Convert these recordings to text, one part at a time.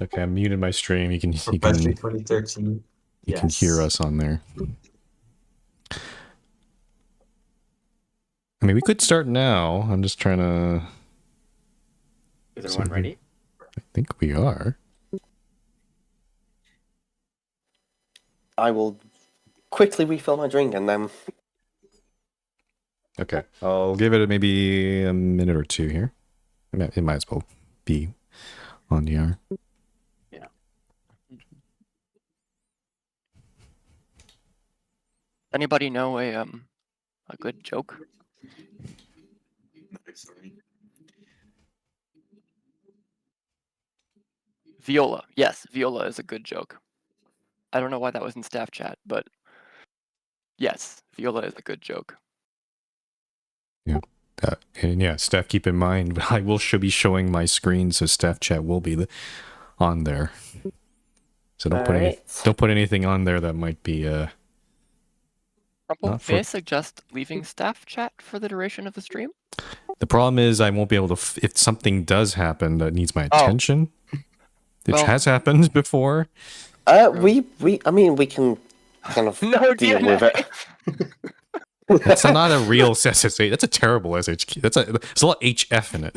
Okay, I muted my stream. Professionally 2013. You can hear Yes. us on there. I mean, we could start now. I'm just trying to. Is everyone ready? I think we are. I will quickly refill my drink and then. Okay, I'll give it maybe a minute or two here. It might as well be on the hour. Yeah. Anybody know a good joke? Viola. Yes, Viola is a good joke. I don't know why that was in staff chat, but yes, Viola is a good joke. Yeah. And yeah, staff, keep in mind, I will be showing my screen, so staff chat will be on there. So don't put anything on there that might be Rumple, may I suggest leaving staff chat for the duration of the stream? The problem is I won't be able to, if something does happen that needs my attention, which has happened before. I mean, we can kind of deal with it. That's not a real SSH. That's a terrible SHQ. There's a lot of HF in it.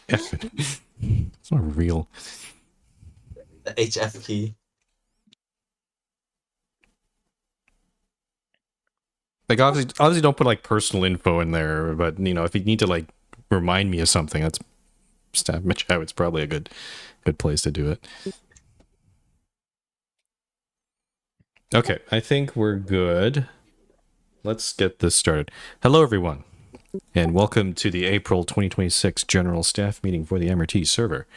HF in it. It's not real. The HF key. Like obviously don't put like personal info in there, but you know, if you need to like remind me of something, that's staff chat. It's probably a good place to do it. Okay, I think we're good. Let's get this started. Hello, everyone, and welcome to the April 2026 General Staff Meeting for the MRT server.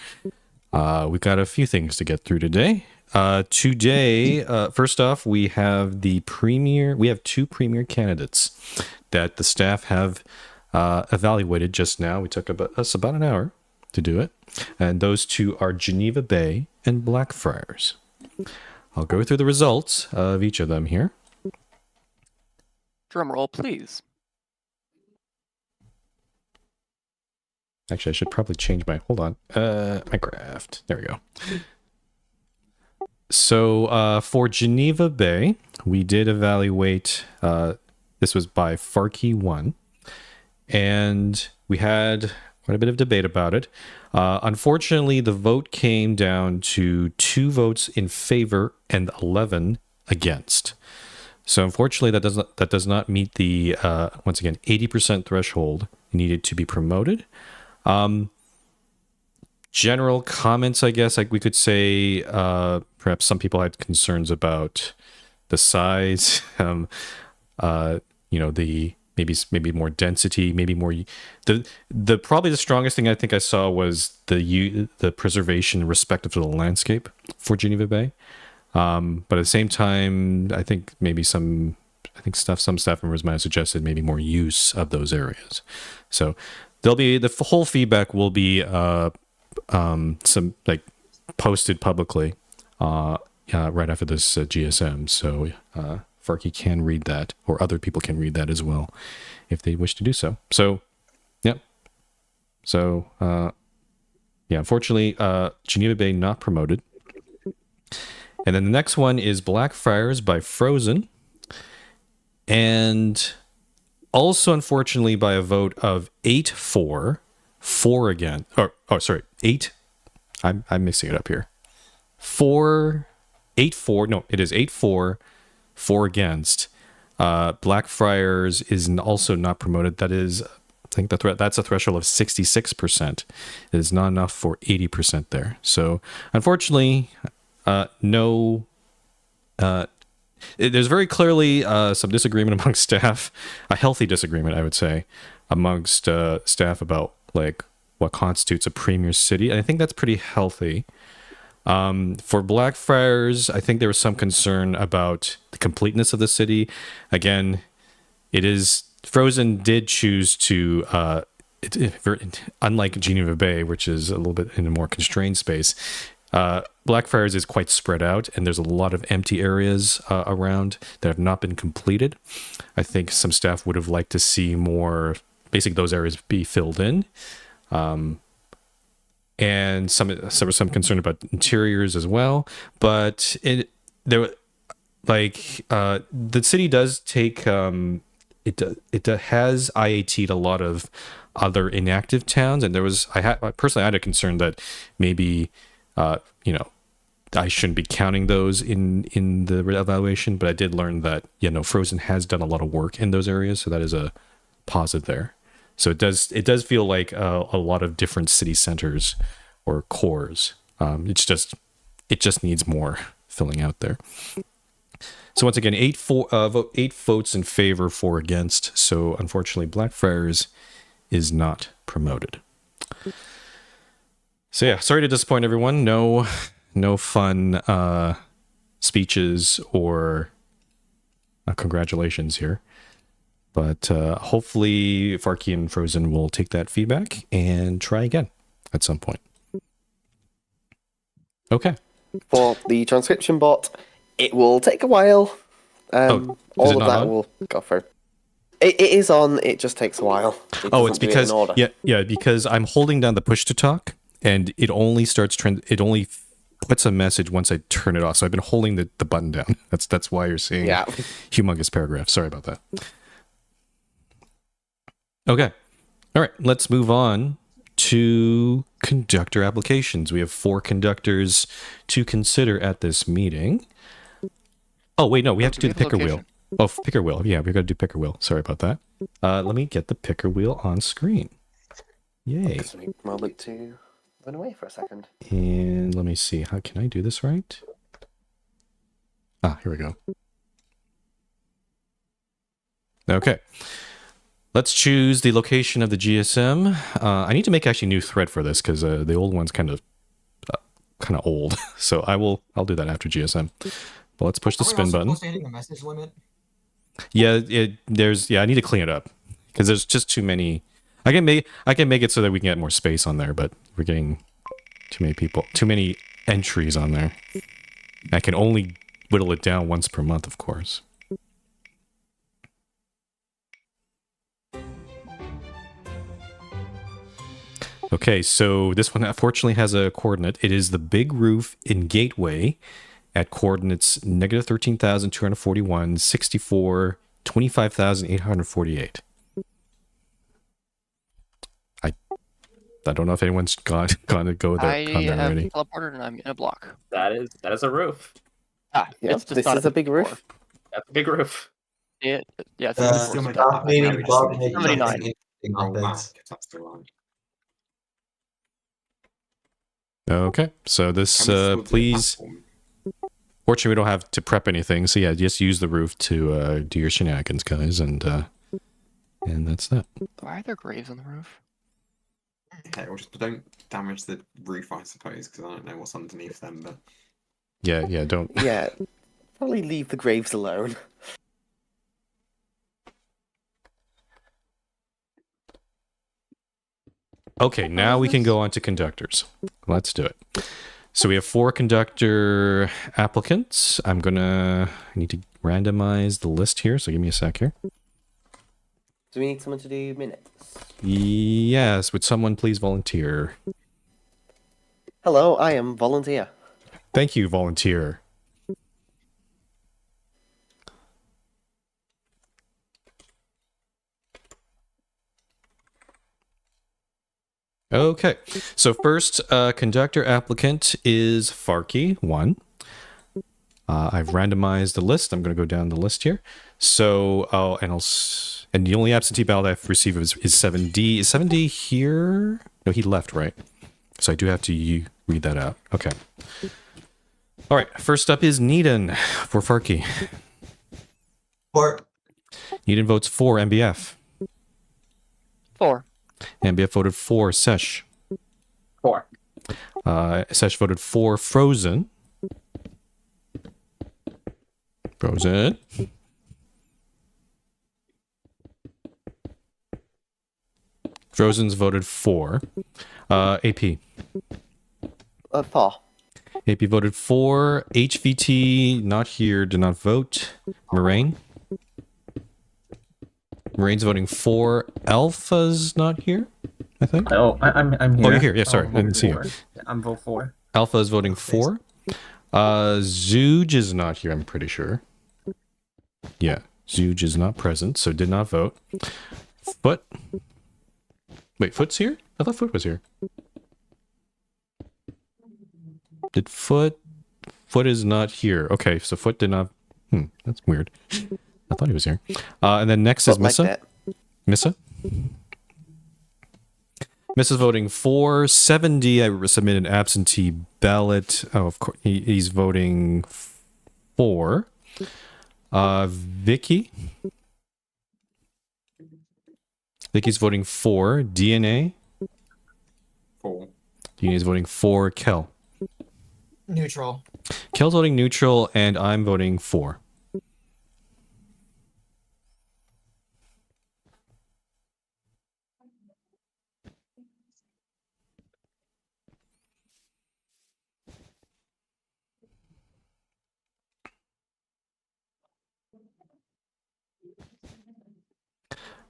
We've got a few things to get through today. First off, we have the premier. We have two premier candidates that the staff have evaluated just now. We took us about an hour to do it, and those two are Geneva Bay and Blackfriars. I'll go through the results of each of them here. Drum roll, please. Actually, I should probably change my, hold on, Minecraft. There we go. So for Geneva Bay, we did evaluate, this was by Farkey1, and we had quite a bit of debate about it. Unfortunately, the vote came down to 2 votes in favor and 11 against. So unfortunately, that does not meet the, once again, 80% threshold needed to be promoted. General comments, I guess, like we could say, perhaps some people had concerns about the size, you know, the maybe more density, maybe more. The probably the strongest thing I think I saw was the preservation and respect of the landscape for Geneva Bay. But at the same time, I think some staff members might have suggested maybe more use of those areas. So there'll be the whole feedback will be some like posted publicly right after this GSM, so Farkey can read that, or other people can read that as well if they wish to do so. So yeah, so yeah, unfortunately Geneva Bay not promoted. And then the next one is Blackfriars by Frozen, and also unfortunately by a vote of 8-4, 4 again, or sorry, 8. I'm mixing it up here. 8-4. No, it is 8-4, 4 against. Blackfriars is also not promoted. That is, I think that's a threshold of 66%. It is not enough for 80% there. So unfortunately, no. There's very clearly some disagreement amongst staff, a healthy disagreement, I would say, amongst staff about like what constitutes a premier city. And I think that's pretty healthy. For Blackfriars, I think there was some concern about the completeness of the city. Again, Frozen did choose to, unlike Geneva Bay, which is a little bit in a more constrained space, Blackfriars is quite spread out, and there's a lot of empty areas around that have not been completed. I think some staff would have liked to see more, basically those areas be filled in. and there was some concern about interiors as well. But the city does take it has IAT'd a lot of other inactive towns, and I personally had a concern that maybe I shouldn't be counting those in the evaluation, but I did learn that Frozen has done a lot of work in those areas, so that is a positive there. So it does feel like a lot of different city centers or cores. It just needs more filling out there. So once again, 8 votes in favor, 4 against. So unfortunately, Blackfriars is not promoted. So yeah, sorry to disappoint everyone. No fun speeches or congratulations here. But hopefully Farkey and Frozen will take that feedback and try again at some point. Okay. For the transcription bot, it will take a while. Is All it of not that on? will go through. It is on, it just takes a while. It's because because I'm holding down the push to talk, and it only puts a message once I turn it off. So I've been holding the button down. That's why you're seeing humongous paragraph. Sorry about that. Okay. All right, let's move on to conductor applications. We have 4 conductors to consider at this meeting. Oh, wait, no, we have to do the picker wheel. Oh, picker wheel. Yeah, we've got to do picker wheel. Sorry about that. Let me get the picker wheel on screen. Yay. Just a moment to run away for a second. And let me see. How can I do this right? Here we go. Okay. Let's choose the location of the GSM. I need to make actually a new thread for this because the old one's kind of old. So I'll do that after GSM. But let's push the spin button. A message limit? Yeah, I need to clean it up because there's just too many. I can make it so that we can get more space on there, but we're getting too many entries on there. I can only whittle it down once per month, of course. Okay, so this one unfortunately has a coordinate. It is the big roof in Gateway at coordinates -13,241, 64, 25,848. I don't know if anyone's gone to go there. I have already. teleported and I'm in a block. That is a roof. Yep, It's just this not is a big roof. That's a big roof. Yeah, it's still make Stop meeting average Bob city. make Somebody something nine. interesting Oh, wow. happens. That's still on. Okay, so this Can we still do a please. platform? Fortunately, we don't have to prep anything, so yeah, just use the roof to do your shenanigans, guys, and that's that. Why are there graves on the roof? Okay, well, just don't damage the roof, I suppose, because I don't know what's underneath them. But Yeah, don't. Yeah, probably leave the graves alone. Okay, now we can go on to conductors. Let's do it. So we have 4 conductor applicants. I need to randomize the list here, so give me a sec here. Do we need someone to do minutes? Yes, would someone please volunteer? Hello, I am volunteer. Thank you, volunteer. Okay, so first conductor applicant is Farkey, 1. I've randomized the list. I'm going to go down the list here. So, and the only absentee ballot I've received is 7D. Is 7D here? No, he left, right? So I do have to read that out. Okay. All right, first up is Needon for Farkey. For Needon votes for MBF. 4. MBF voted for Sesh. 4. Sesh voted for Frozen. Frozen. Frozen's voted for. AP. For. AP voted for. HVT, not here, did not vote. Moraine. Moraine's voting for. Alpha's not here. I think. Oh, I'm here. Oh, you're here. Yeah, sorry. I'll I didn't vote see you. for. I'm vote for. Alpha is voting Oh, thanks. 4. Zooge is not here, I'm pretty sure. Yeah, Zooge is not present, so did not vote. Foot. Wait, Foot's here? I thought Foot was here. Did Foot... Foot is not here. Okay, so Foot did not... that's weird. I thought he was here. And then next is But like Missa. that. Missa? Missa's voting 4. 70, I submitted an absentee ballot. Oh, of course, he's voting 4. Vicky? Vicky's voting 4. DNA? 4. DNA is voting 4. Kel? Neutral. Kel's voting neutral, and I'm voting 4.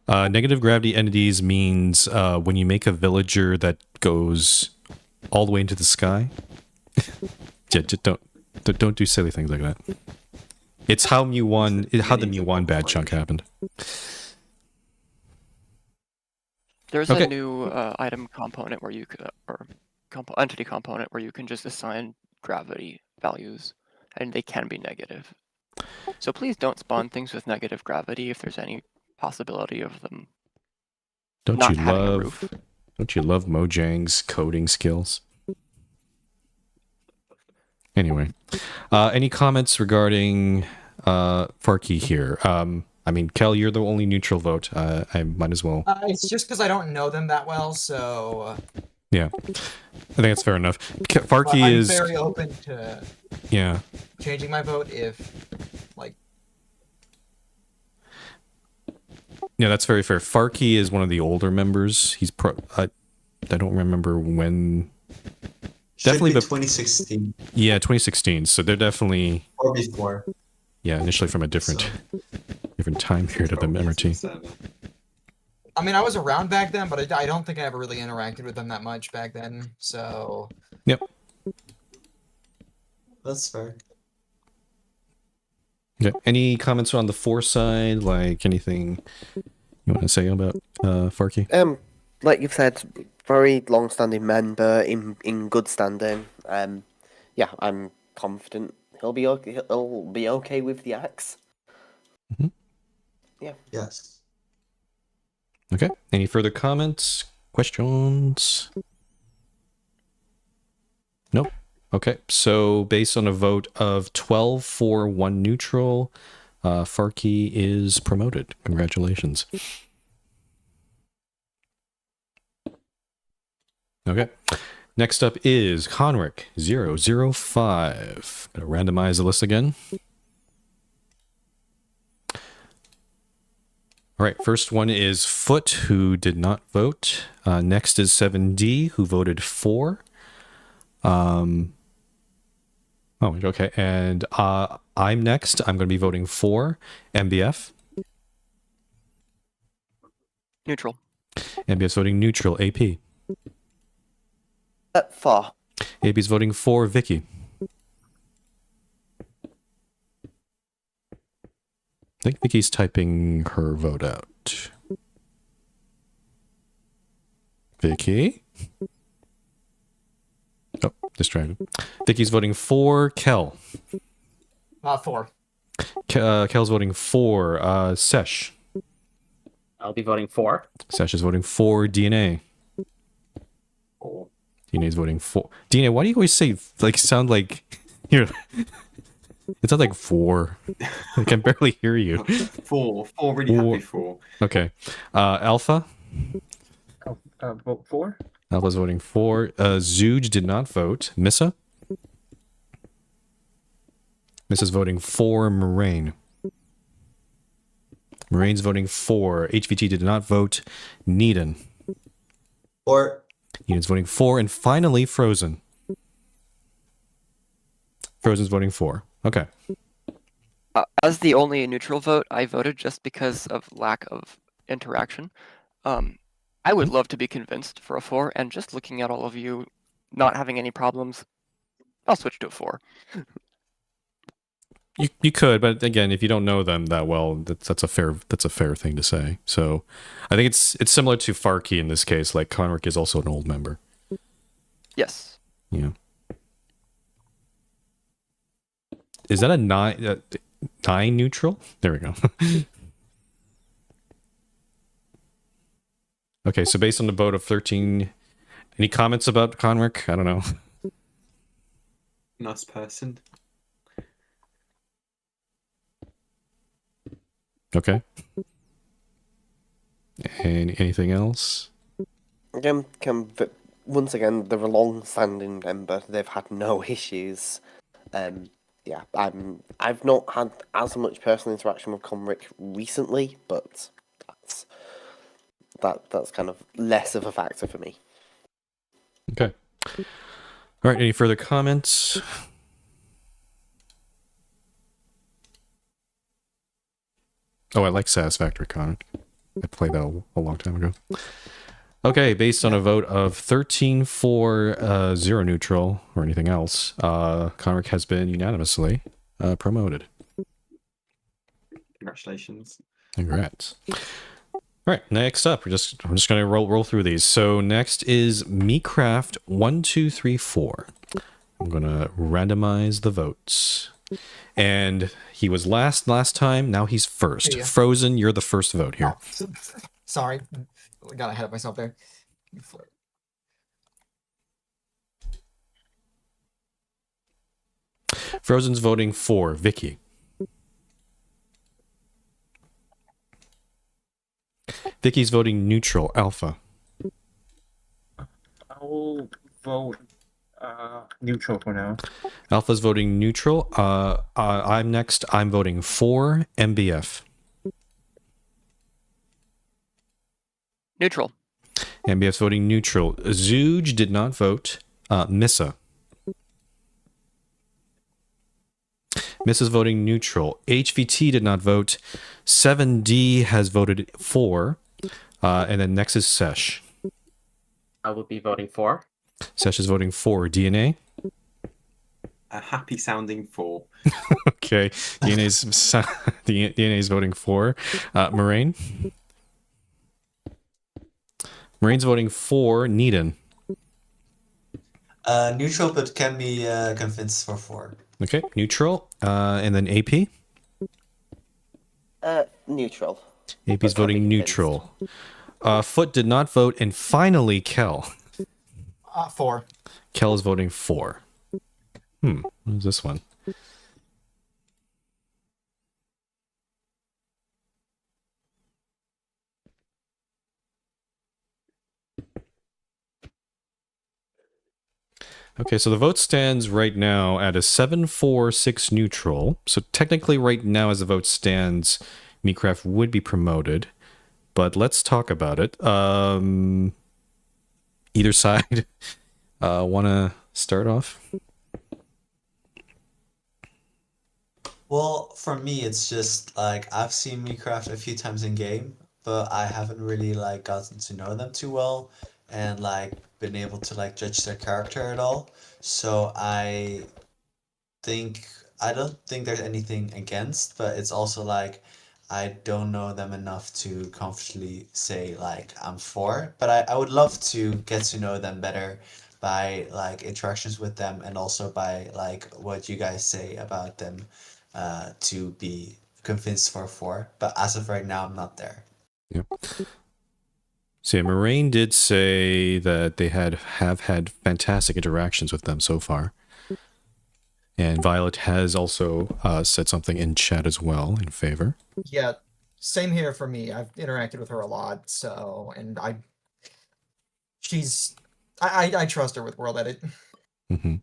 Negative gravity entities means when you make a villager that goes all the way into the sky. Yeah, just don't do silly things like that. It's how how the Mu1 bad chunk happened. There's Okay. a new item component where you could, or entity component where you can just assign gravity values, and they can be negative. So please don't spawn things with negative gravity if there's any possibility of them Don't not you having a love? roof. Don't you love Mojang's coding skills? Anyway, any comments regarding Farkey here? I mean, Kel, you're the only neutral vote. I might as well. It's just because I don't know them that well, so. Yeah, I think that's fair enough. But Farkey I'm is very open to yeah. changing my vote if, like. Yeah, that's very fair. Farkey is one of the older members. He's I don't remember when. Definitely Should be the- 2016 Yeah, 2016. So they're definitely or before. initially from a different time period of the MRT. I mean, I was around back then, but I don't think I ever really interacted with them that much back then. So. Yep. That's fair. Okay. Any comments on the 4 side? Like anything you want to say about Farkey? Like you've said, very long-standing member in good standing. Yeah, I'm confident he'll be okay. He'll be okay with the axe. Mhm. Yeah. Yes. Okay. Any further comments? Questions? Nope. Okay. So based on a vote of 12 for 1 neutral, Farkey is promoted. Congratulations. Okay. Next up is Conrick 005. Gonna randomize the list again. All right, first one is Foot, who did not vote. Next is 7D, who voted 4. Oh, okay. And I'm next. I'm going to be voting 4. MBF. Neutral. MBF's voting neutral. AP. 4. AP's voting 4. Vicky. I think Vicky's typing her vote out. Vicky? Oh, distracted. Vicky's voting 4. Kel. 4. Kel's voting 4. Sesh. I'll be voting 4. Sesh is voting 4. DNA. 4. DNA's voting 4. DNA, why do you always say, like, sound like you're... It sounds like 4. I can barely hear you. 4. 4. Really happy 4. Okay. Alpha. Vote for. Alpha's voting 4. Zooge did not vote. Missa. Missa's voting 4. Moraine. Moraine's voting 4. HVT did not vote. Needon. 4. Needon's voting 4. And finally, Frozen. Frozen's voting 4. Okay. As the only neutral vote, I voted just because of lack of interaction. I would love to be convinced for a 4, and just looking at all of you not having any problems, I'll switch to a 4. You could, but again, if you don't know them that well, that's a fair thing to say. So, I think it's similar to Farkey in this case. Like Conrick is also an old member. Yes. Yeah. Is that a 9 neutral? There we go. Okay, so based on the vote of 13, any comments about Conrick? I don't know. Nice person. Okay. And anything else? Again, once again, they're a long-standing member. They've had no issues. Yeah, I've not had as much personal interaction with Conrick recently, but that's kind of less of a factor for me. Okay. All right, any further comments? Oh, I like Satisfactory Conrick. I played that a long time ago. Okay, based on a vote of 13 for 0 neutral or anything else, Conrick has been unanimously promoted. Congratulations. Congrats. All right, next up, I'm just going to roll through these. So next is Mecraft 1234. I'm going to randomize the votes. And he was last time, now he's first. Yeah. Frozen, you're the first vote here. Oh, sorry, got ahead of myself there. Frozen's voting for Vicky. Vicky's voting neutral, Alpha. I'll vote neutral for now. Alpha's voting neutral. I'm next. I'm voting for MBF. Neutral. MBF's voting neutral. Zooj did not vote. Missa. Missa's voting neutral. HVT did not vote. 7D has voted for. And then next is Sesh. I will be voting for. Sesh is voting for. DNA. A happy sounding 4. Okay. DNA is voting for. Moraine. Moraine's voting for Needon. Neutral, but can be convinced for 4. Okay, neutral. And then AP. Neutral. AP's But can be voting convinced. neutral. Foot did not vote, and finally Kel. 4. Kel is voting for. What is this one? Okay, so the vote stands right now at a 7-4-6 neutral. So technically right now as the vote stands, Mecraft would be promoted. But let's talk about it. Either side want to start off? Well, for me, it's just like I've seen Minecraft a few times in game, but I haven't really like gotten to know them too well and like been able to like judge their character at all. So I don't think there's anything against, but it's also like I don't know them enough to comfortably say like I'm for, but I would love to get to know them better by like interactions with them and also by like what you guys say about them to be convinced for 4. But as of right now, I'm not there. Yep. So yeah, Moraine did say that they have had fantastic interactions with them so far. And Violet has also said something in chat as well in favor. Yeah, same here for me. I've interacted with her a lot, so and I trust her with World Edit. Mm-hmm.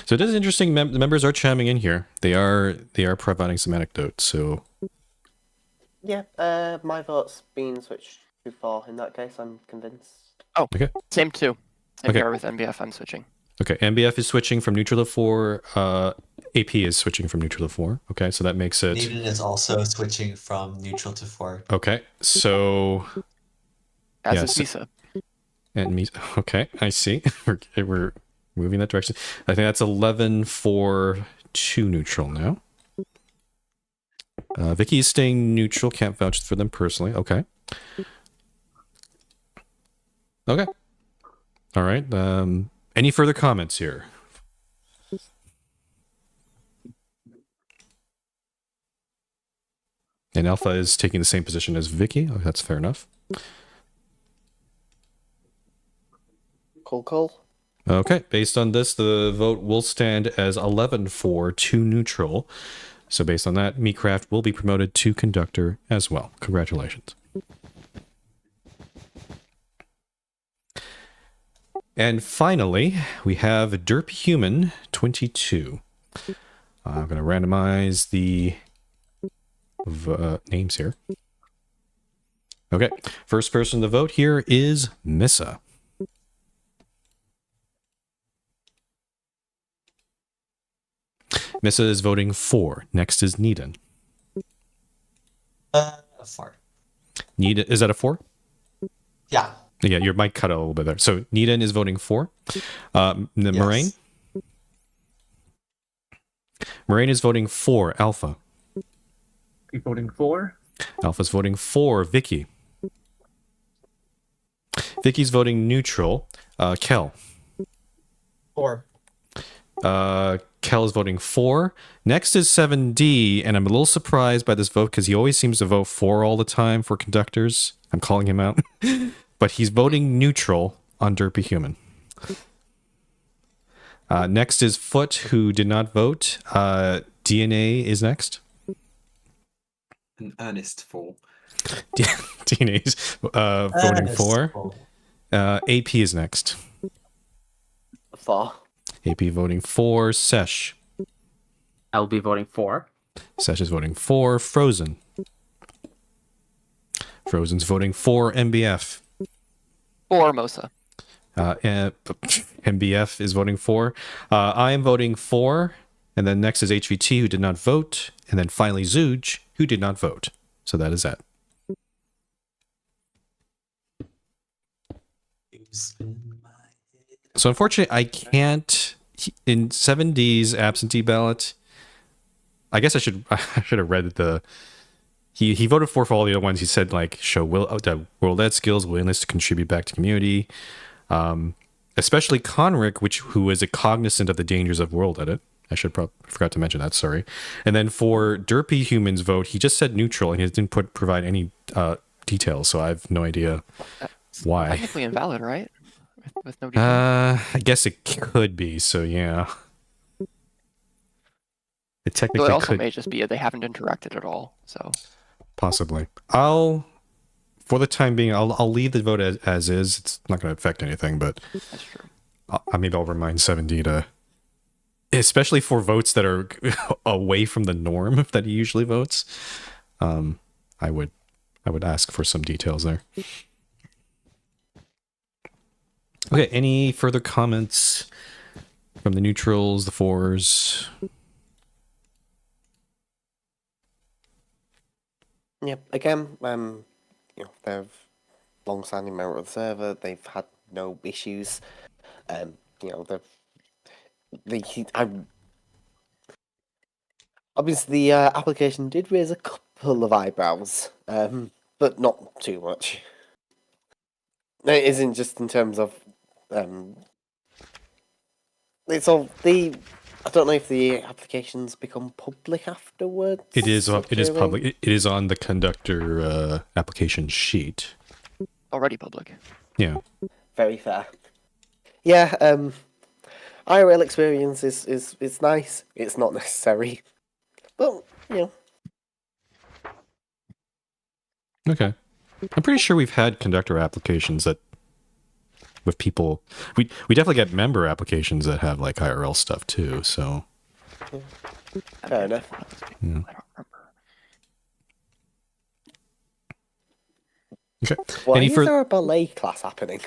So it is interesting. The members are chiming in here. They are providing some anecdotes. So Yeah, my vote's been switched too far. In that case, I'm convinced. Oh, okay. Same too. Same Okay. here with MBF. I'm switching. Okay, MBF is switching from neutral to 4. AP is switching from neutral to 4. Okay, so that makes it. Needon is also switching from neutral to 4. Okay, so As Yeah, is so- Misa. And me. Okay, I see. We're moving that direction. I think that's 11 for 2 neutral now. Vicky is staying neutral. Can't vouch for them personally. Okay. Okay. All right. Any further comments here? And Alpha is taking the same position as Vicky. Oh, that's fair enough. Cool. Okay. Based on this, the vote will stand as 11 for 2 neutral. So based on that, Meatcraft will be promoted to conductor as well. Congratulations. And finally, we have Derp Human 22. I'm going to randomize the names here. Okay, first person to vote here is Missa. Missa is voting 4. Next is Needon. 4. Needon, is that a 4? Yeah. Yeah, your mic cut out a little bit there. So Needon is voting 4. Moraine? Moraine is voting 4. Alpha. Be voting for. Alpha's voting 4. Vicky. Vicky's voting neutral. Kel. 4. Kel is voting 4. Next is 7D, and I'm a little surprised by this vote because he always seems to vote 4 all the time for conductors. I'm calling him out. But he's voting neutral on Derpy Human. Next is Foot, who did not vote. DNA is next. An earnest 4. DNA's voting 4. AP is next. 4. AP voting 4. Sesh. I'll be voting for. Sesh is voting 4. Frozen. Frozen's voting 4. MBF. Or Mosa. MBF is voting 4. I am voting 4. And then next is HVT, who did not vote. And then finally Zooj, who did not vote. So that is that. So unfortunately, I can't, in 7D's absentee ballot, I guess I should have read the, he voted for all the other ones. He said, like, show world ed skills, willingness to contribute back to community. Especially Conric, who is a cognizant of the dangers of world edit. I forgot to mention that, sorry. And then for Derpy Human's vote, he just said neutral and he didn't provide any details, so I have no idea why. Technically invalid, right? With no detail. I guess it could be, so yeah. It So technically it also could may just be they haven't interacted at all. So possibly. For the time being, I'll leave the vote as is. It's not going to affect anything, but that's true. maybe I'll remind 7D to, especially for votes that are away from the norm that he usually votes. I would ask for some details there. Okay, any further comments from the neutrals, the 4s? Yep. Again, they're long-standing member of the server. They've had no issues. Obviously the application did raise a couple of eyebrows, but not too much. It isn't just in terms of it's all the. I don't know if the applications become public afterwards. It is during- public. It is on the conductor application sheet. Already public. Yeah. Very fair. Yeah, IRL experience is nice. It's not necessary, but Okay. I'm pretty sure we've had conductor applications that with people we definitely get member applications that have like IRL stuff too, so fair enough. yeah. I don't remember. Okay. Why Any is further there a ballet class happening?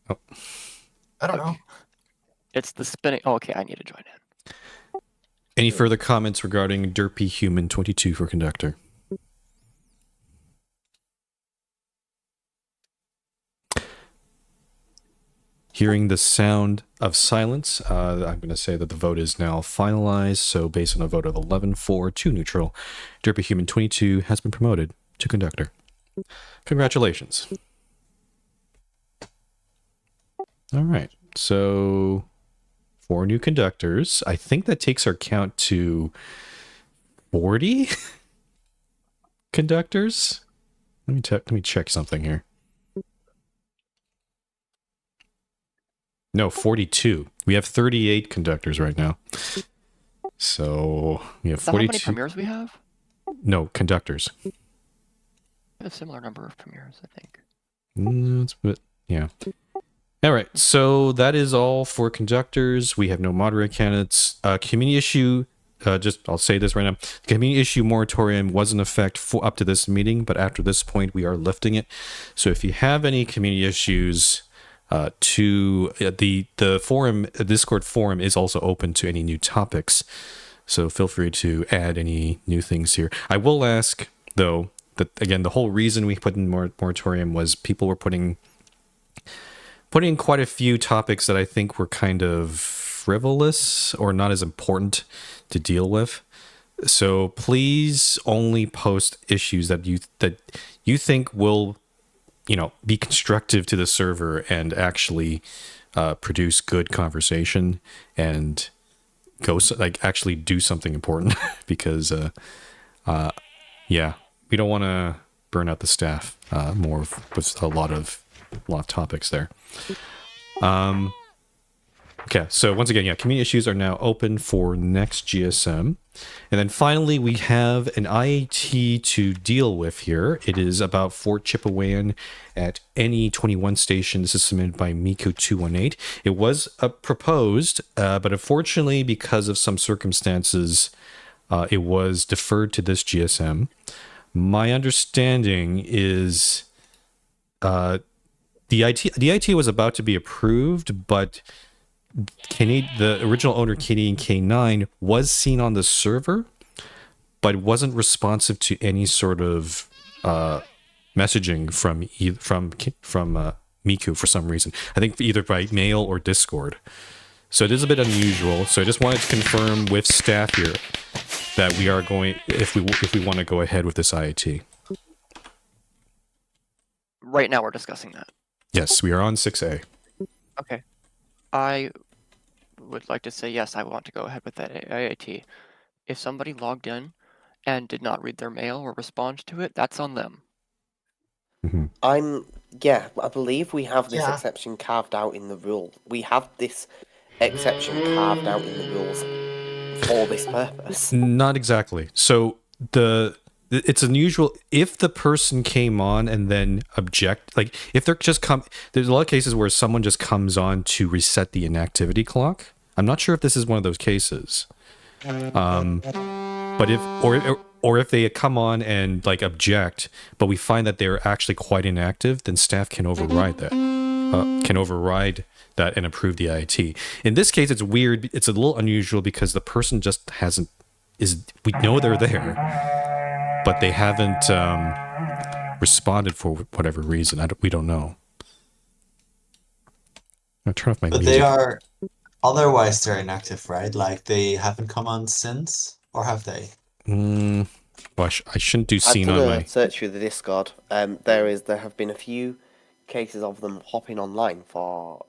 I don't know. It's the spinning. Oh, okay, I need to join in. Any further comments regarding Derpy Human 22 for conductor? Hearing the sound of silence, I'm going to say that the vote is now finalized. So based on a vote of 11 for 2 neutral, Derpy Human 22 has been promoted to conductor. Congratulations. All right. So 4 new conductors. I think that takes our count to 40 conductors. Let me check something here. No, 42. We have 38 conductors right now. So we have Is that how many 42. premieres we have? No, conductors. We have a similar number of premieres, I think. Yeah. All right. So that is all for conductors. We have no moderator candidates. Community issue. I'll say this right now. The community issue moratorium was in effect for up to this meeting, but after this point, we are lifting it. So if you have any community issues, the forum, Discord forum is also open to any new topics. So feel free to add any new things here. I will ask though that again, the whole reason we put in moratorium was people were putting in quite a few topics that I think were kind of frivolous or not as important to deal with. So please only post issues that you think will, be constructive to the server and actually produce good conversation and actually do something important because we don't want to burn out the staff more with a lot of topics there. Okay, so once again, community issues are now open for next GSM. And then finally, we have an IAT to deal with here. It is about Fort Chipewyan at NE21 station. This is submitted by Miko218. It was proposed, but unfortunately, because of some circumstances, it was deferred to this GSM. My understanding is the IT was about to be approved, but the original owner, Canadian K9, was seen on the server, but wasn't responsive to any sort of messaging from Miku for some reason. I think either by mail or Discord. So it is a bit unusual. So I just wanted to confirm with staff here that we are going, if we want to go ahead with this IAT. Right now, we're discussing that. Yes, we are on 6A. Okay. I would like to say yes, I want to go ahead with that IAT. If somebody logged in and did not read their mail or respond to it, that's on them. Mm-hmm. I believe we have this exception carved out in the rule. We have this exception carved out in the rules for this purpose. Not exactly. So it's unusual if the person came on and then object, like if they're there's a lot of cases where someone just comes on to reset the inactivity clock. I'm not sure if this is one of those cases. But if they come on and object, but we find that they're actually quite inactive, then staff can override that. And approve the IIT. In this case, it's weird. It's a little unusual because the person just we know they're there, but they haven't responded for whatever reason. We don't know. I'll turn off my music. But they are, otherwise they're inactive, right? Like they haven't come on since, or have they? Well, I shouldn't do scene on my search through the Discord. There have been a few cases of them hopping online for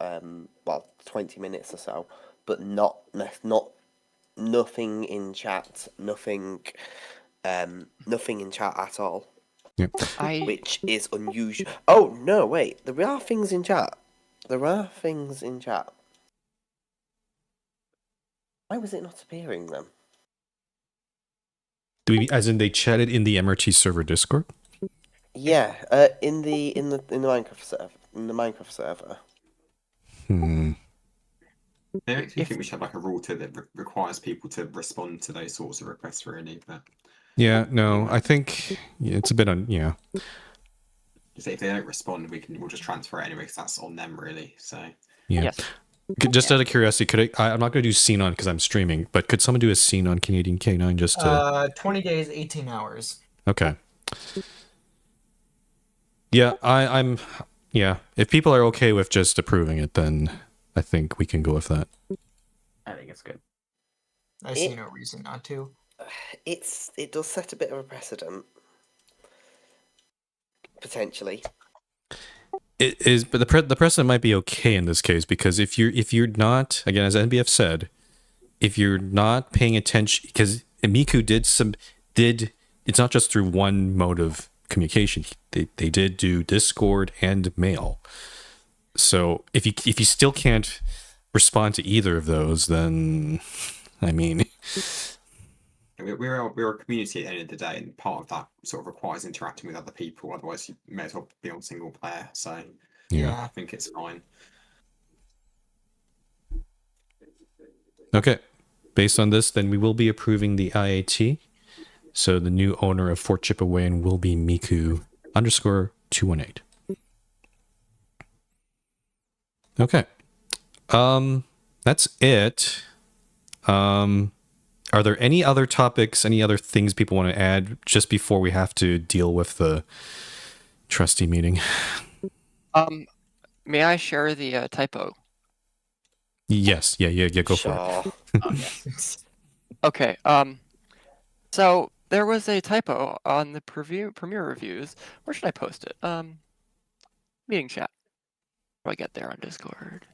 20 minutes or so, but nothing in chat, nothing in chat at all. Yep. Which is unusual. Oh no, wait, there are things in chat. Why was it not appearing then? As in they chatted in the MRT server Discord? Yeah, in the Minecraft server. They actually think we should have a rule that requires people to respond to those sorts of requests really, but yeah, no, I think it's a bit if they don't respond, we'll just transfer it anyway because that's on them really. So yeah. Yes. Just out of curiosity, I'm not going to do scene on because I'm streaming, but could someone do a scene on Canadian K9 just to 20 days, 18 hours. Okay. Yeah, I'm Yeah, if people are okay with just approving it, then I think we can go with that. I think it's good. I see no reason not to. It does set a bit of a precedent, potentially. It is, but the precedent might be okay in this case because if you're not, again, as NBF said, if you're not paying attention, because Miku did it's not just through one mode of communication. They did do Discord and mail. So if you still can't respond to either of those, then I mean, We're a community at the end of the day, and part of that sort of requires interacting with other people. Otherwise, you may as well be on single player. So yeah. I think it's fine. Okay. Based on this, then we will be approving the IAT. So the new owner of Fort Chippewayan will be Miku _218. Okay. That's it. Are there any other topics, any other things people want to add just before we have to deal with the trustee meeting? May I share the typo? Yes. Yeah, go for it. Sure. Oh, yes. Okay. So there was a typo on the premiere reviews. Where should I post it? Meeting chat. How do I get there on Discord?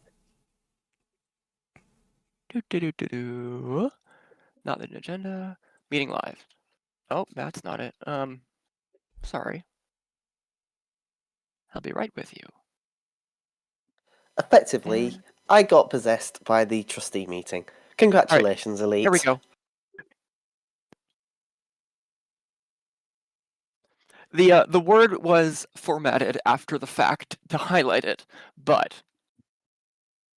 Not the agenda. Meeting live. Oh, that's not it. Sorry. I'll be right with you. Effectively, I got possessed by the trustee meeting. Congratulations, Elite. Here we go. The word was formatted after the fact to highlight it, but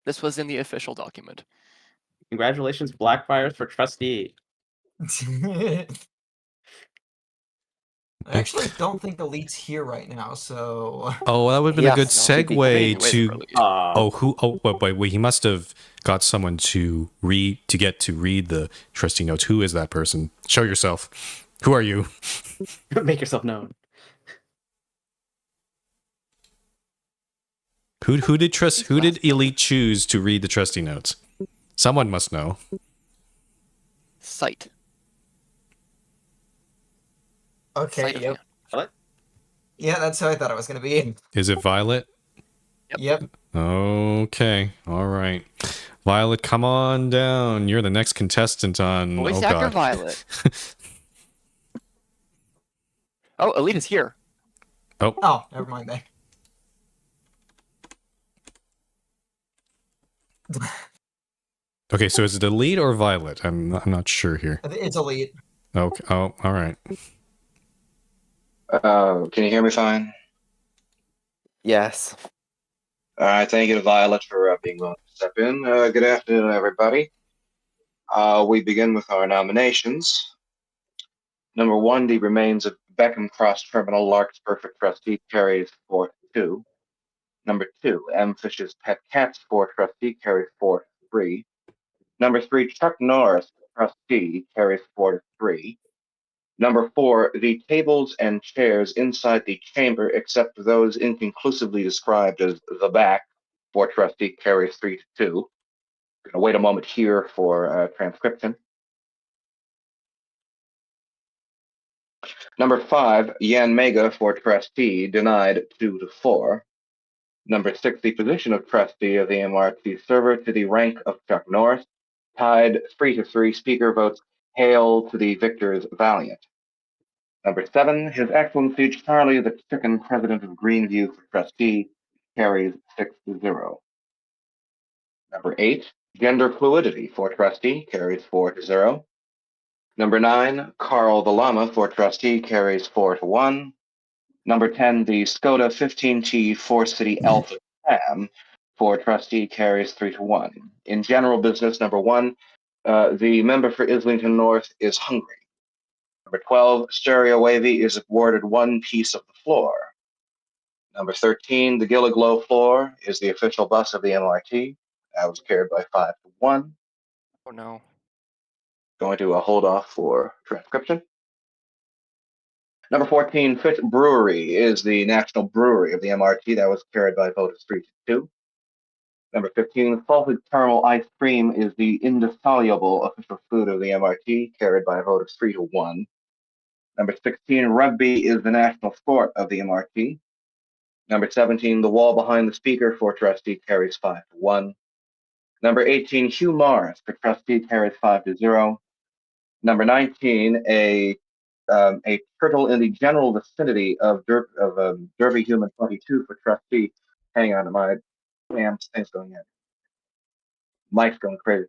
this was in the official document. Congratulations, Blackfires, for trustee. I actually don't think Elite's here right now, so Oh, that would have been a good Yes, no, segue With to. release. Wait, he must have got someone to read the trustee notes. Who is that person? Show yourself. Who are you? Make yourself known. Who did Elite choose to read the trustee notes? Someone must know. Site. okay, Site of yep. hand. Yeah, that's how I thought it was gonna be. Is it Violet? Yep. Okay. All right. Violet, come on down. You're the next contestant on. Voice oh actor God. Violet. Oh, Elite is here. Oh, never mind then. Okay, so is it Elite or Violet? I'm not sure here. It's Elite. Okay. Oh, all right. Can you hear me fine? Yes. All right, thank you to Violet for being willing to step in. Good afternoon, everybody. We begin with our nominations. Number 1, the remains of Beckham Cross Terminal Larkspur for trustee carries 4-2. Number 2, M. Fish's Pet Cats for trustee carries 4-3. Number 3, Chuck Norris trustee carries 4-3. Number 4, the tables and chairs inside the chamber, except those inconclusively described as the back, for trustee carries 3-2. Gonna wait a moment here for transcription. Number 5, Yan Mega for trustee, denied 2-4. Number 6, the position of trustee of the MRT server to the rank of Chuck Norris, tied 3-3. Speaker votes hail to the victors valiant. Number 7, His Excellency Charlie the Chicken, President of Greenview for trustee, carries 6-0. Number 8, Gender Fluidity for trustee, carries 4-0. Number 9, Carl the Llama for trustee, carries 4-1. Number 10, the Skoda 15T 4-City Alpha Tram for trustee, carries 3-1. In general business, number 1, the member for Islington North is hungry. Number 12, Stereo Wavy is awarded 1 piece of the floor. Number 13, the Gillaglow floor is the official bus of the MRT. That was carried by 5-1. Oh no. Going to hold off for transcription. Number 14, Fit Brewery is the national brewery of the MRT. That was carried by a vote of 3-2. Number 15, Salted Caramel Ice Cream is the indissoluble official food of the MRT, carried by a vote of 3-1. Number 16, Rugby is the national sport of the MRT. Number 17, The Wall Behind the Speaker for Trustee carries 5-1. Number 18, Hugh Mars for Trustee carries 5-0. Number 19, a turtle in the general vicinity of Derby Human 22 for Trustee. Hang on, my damn thing's going in. Mike's going crazy.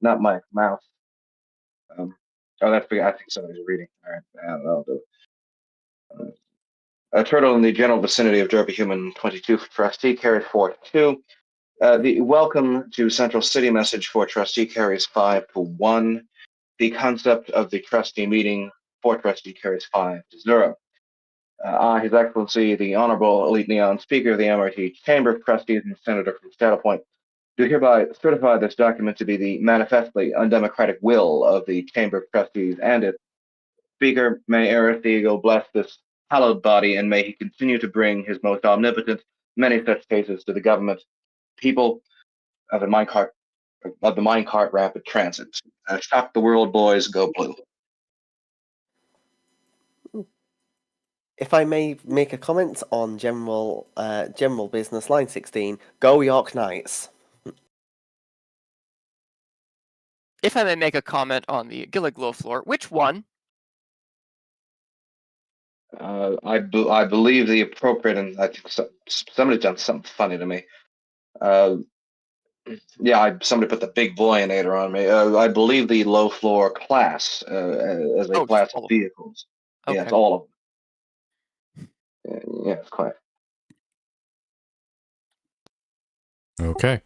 Not Mike, mouse. Oh, that's I think somebody's reading. All right, I'll do it. A turtle in the general vicinity of Derby Human 22 for Trustee carries 4-2. The welcome to Central City message for Trustee carries 5-1. The concept of the trustee meeting for Trustee carries 5-0. His Excellency, the Honorable Elite Neon Speaker of the MRT Chamber of Trustees and Senator from Saddle Point, do hereby certify this document to be the manifestly undemocratic will of the Chamber of Trustees and its Speaker. May Earth bless this hallowed body, and may he continue to bring his most omnipotent many such cases to the government, people of the minecart rapid transit. Shock the world, boys, go blue. If I may make a comment on general business, line 16, go York Knights. If I may make a comment on the Gilliglow floor, which one? I believe the appropriate, and I think somebody's done something funny to me. Somebody put the big boyinator on me. I believe the low floor class as a class of vehicles. Okay. Yeah, it's all of them. Yeah, it's quite. Okay.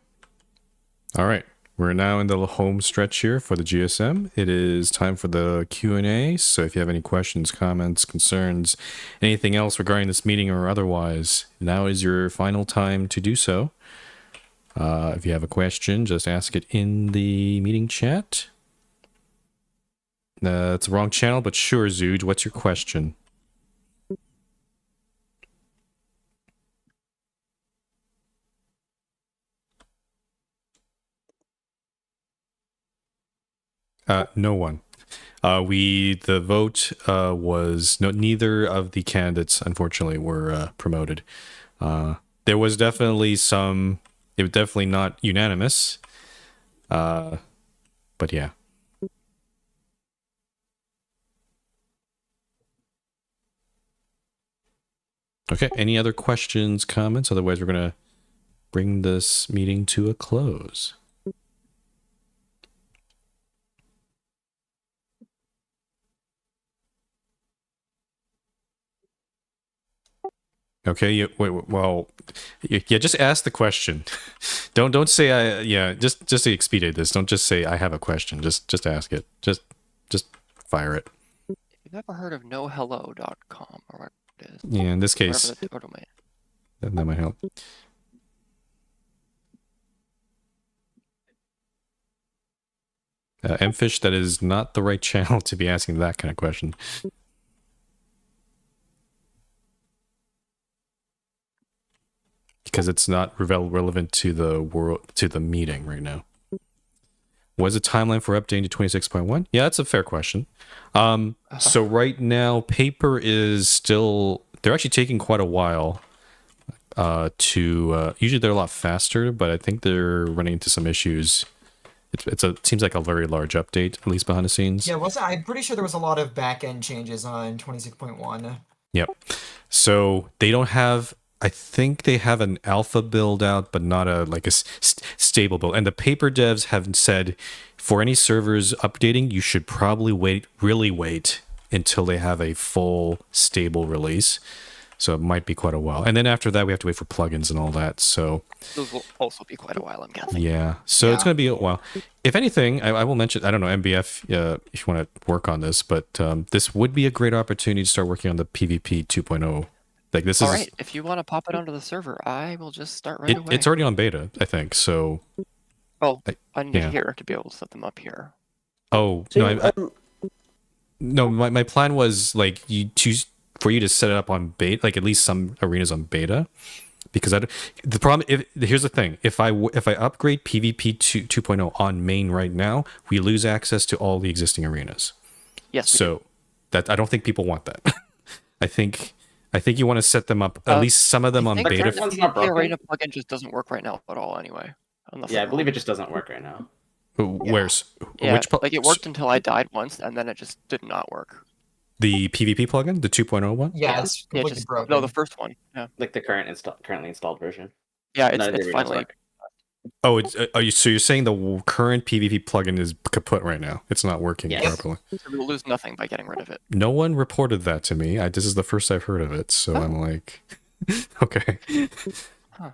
All right. We're now in the home stretch here for the GSM. It is time for the Q&A. So if you have any questions, comments, concerns, anything else regarding this meeting or otherwise, now is your final time to do so. If you have a question, just ask it in the meeting chat. It's the wrong channel, but sure, Zooj, what's your question? No one. The vote was neither of the candidates, unfortunately, were promoted. There was definitely it was definitely not unanimous. But yeah. Okay, any other questions, comments? Otherwise, we're going to bring this meeting to a close. Okay. Just ask the question. Don't say just to expedite this. Don't just say I have a question. Just ask it. Just fire it. If you've ever heard of nohello.com or whatever it is. Yeah, in this case, that might help. Mfish, that is not the right channel to be asking that kind of question. Because it's not relevant to the meeting right now. Was a timeline for updating to 26.1? Yeah, that's a fair question. So right now, paper is still, they're actually taking quite a while usually they're a lot faster, but I think they're running into some issues. It seems like a very large update, at least behind the scenes. Yeah, I'm pretty sure there was a lot of back-end changes on 26.1. Yep. So they don't have, I think they have an alpha build out, but not a stable build. And the paper devs have said for any servers updating, you should probably really wait until they have a full stable release. So it might be quite a while. And then after that, we have to wait for plugins and all that. So those will also be quite a while, I'm guessing. Yeah. So it's going to be a while. If anything, I will mention, I don't know, MBF, if you want to work on this, but this would be a great opportunity to start working on the PvP 2.0. Like this All right, if you want to pop it onto the server, I will just start right away. It's already on beta, I think. So. Oh, I need here to be able to set them up here. Oh, So, no. No, my plan was like you choose for you to set it up on beta, like at least some arenas on beta, because the problem. Here's the thing: if I upgrade PvP 2.0 on main right now, we lose access to all the existing arenas. Yes. we do. So that I don't think people want that. I think you want to set them up at least some of them I on think The beta. current one's not the broken. arena plugin just doesn't work right now at all. Anyway. Unless Yeah, I I'm believe wrong. it just doesn't work right now. Where's Yeah, which like it worked until I died once, and then it just did not work. the PvP plugin, the 2.0 one? Yeah, Yeah. it's Yeah, completely just broken. no, the first one. Yeah, Like the currently installed version. yeah, None of the it's arenas finally. work. Oh, it's so you're saying the current PvP plugin is kaput right now? It's not working Yes. properly. So we'll lose nothing by getting rid of it. No one reported that to me. This is the first I've heard of it, so I'm Oh. like, okay. Huh.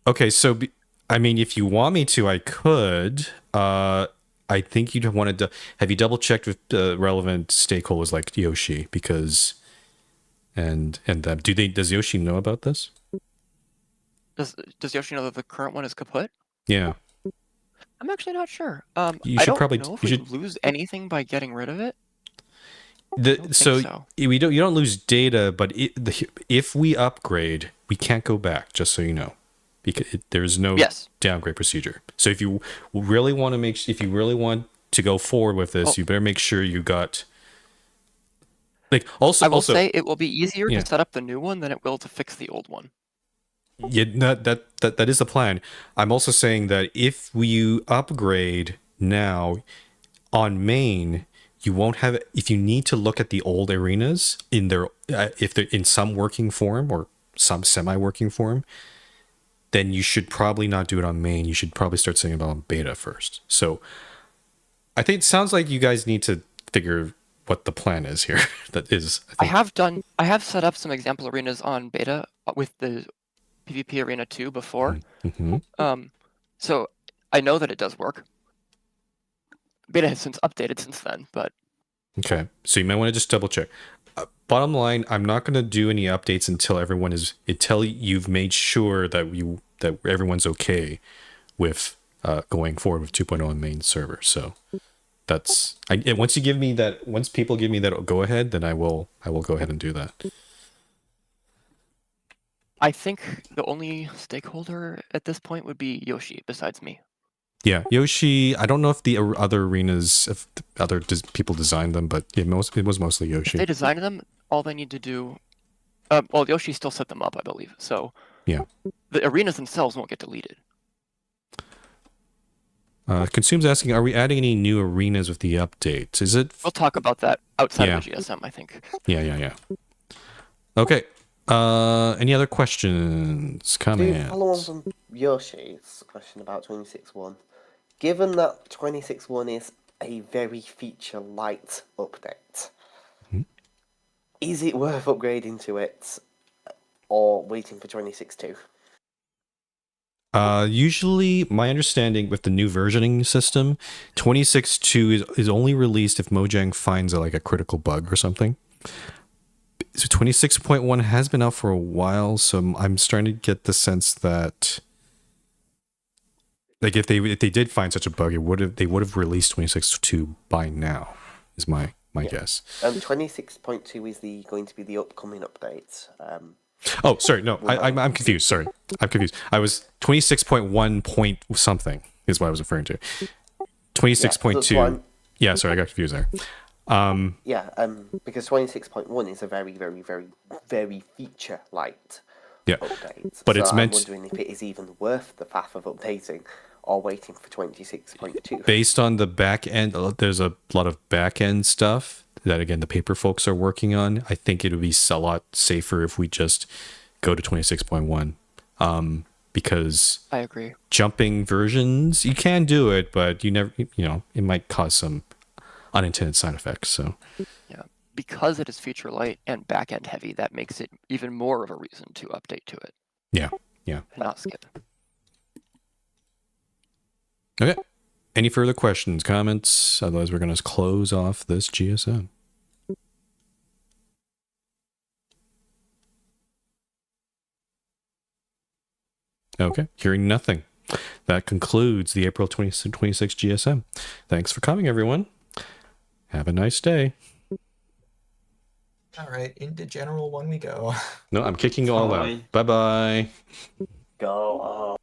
Okay, so I mean, if you want me to, I could. I think you'd want to. Have you double checked with relevant stakeholders like Yoshi? Because and them. Does Yoshi know about this? Does Yoshi know that the current one is kaput? Yeah. I'm actually not sure. You I should don't probably- know if you we should- lose anything by getting rid of it. don't think So so. you don't lose data, but if we upgrade, we can't go back. Just so you know, because there's no Yes. downgrade procedure. So if you really want to if you really want to go forward with this, you better make sure you got. Like I will also say it will be easier Yeah. to set up the new one than it will to fix the old one. yeah, that is the plan. I'm also saying that if you upgrade now on main, you won't have. If you need to look at the old arenas in their if they're in some working form or some semi-working form, then you should probably not do it on main. You should probably start setting it on beta first. So I think it sounds like you guys need to figure what the plan is here. That is, I have set up some example arenas on beta with the PvP Arena 2 before. Mhm. So I know that it does work. Beta has since updated since then, but Okay, so you might want to just double check. Bottom line, I'm not going to do any updates until you've made sure that everyone's okay with going forward with 2.0 on main server. So that's and once people give me that go ahead, then I will go ahead and do that. I think the only stakeholder at this point would be Yoshi, besides me. Yeah, Yoshi. I don't know if the other arenas, if other people designed them, but it was mostly If Yoshi. they designed them, all they need to do. Well, Yoshi still set them up, I believe. So Yeah. the arenas themselves won't get deleted. Consume's asking, are we adding any new arenas with the updates? Is it? We'll talk about that outside Yeah. of the GSM, I think. Yeah. Okay. Any other questions, To comments? follow on from Yoshi's question about 26.1, given that 26.1 is a very feature light update, is it worth upgrading to it or waiting for 26.2? Usually, my understanding with the new versioning system, 26.2 is only released if Mojang finds a critical bug or something. So 26.1 has been out for a while, so I'm starting to get the sense that, like, if they did find such a bug, they would have released 26.2 by now. Is my guess. 26.2 is going to be the upcoming update. Oh, sorry, no, I'm confused. Sorry, I'm confused. I was 26.1 point something is what I was referring to. 26.2. Yeah, sorry, I got confused there. Because 26.1 is a very, very, very, very feature light update. But so it's I'm meant wondering if it is even worth the path of updating or waiting for 26.2. based on the back end. There's a lot of back end stuff that again the paper folks are working on. I think it would be a lot safer if we just go to 26.1. Because I agree. jumping versions, you can do it, but it might cause some unintended side effects. So Yeah, because it is feature light and back end heavy, that makes it even more of a reason to update to it. yeah. And not skip. Okay. Any further questions, comments? Otherwise, we're going to close off this GSM. Okay. Hearing nothing. That concludes the April 2026 GSM. Thanks for coming, everyone. Have a nice day. All right, into general one we go. No, I'm kicking you all out. Bye. Bye bye. Go.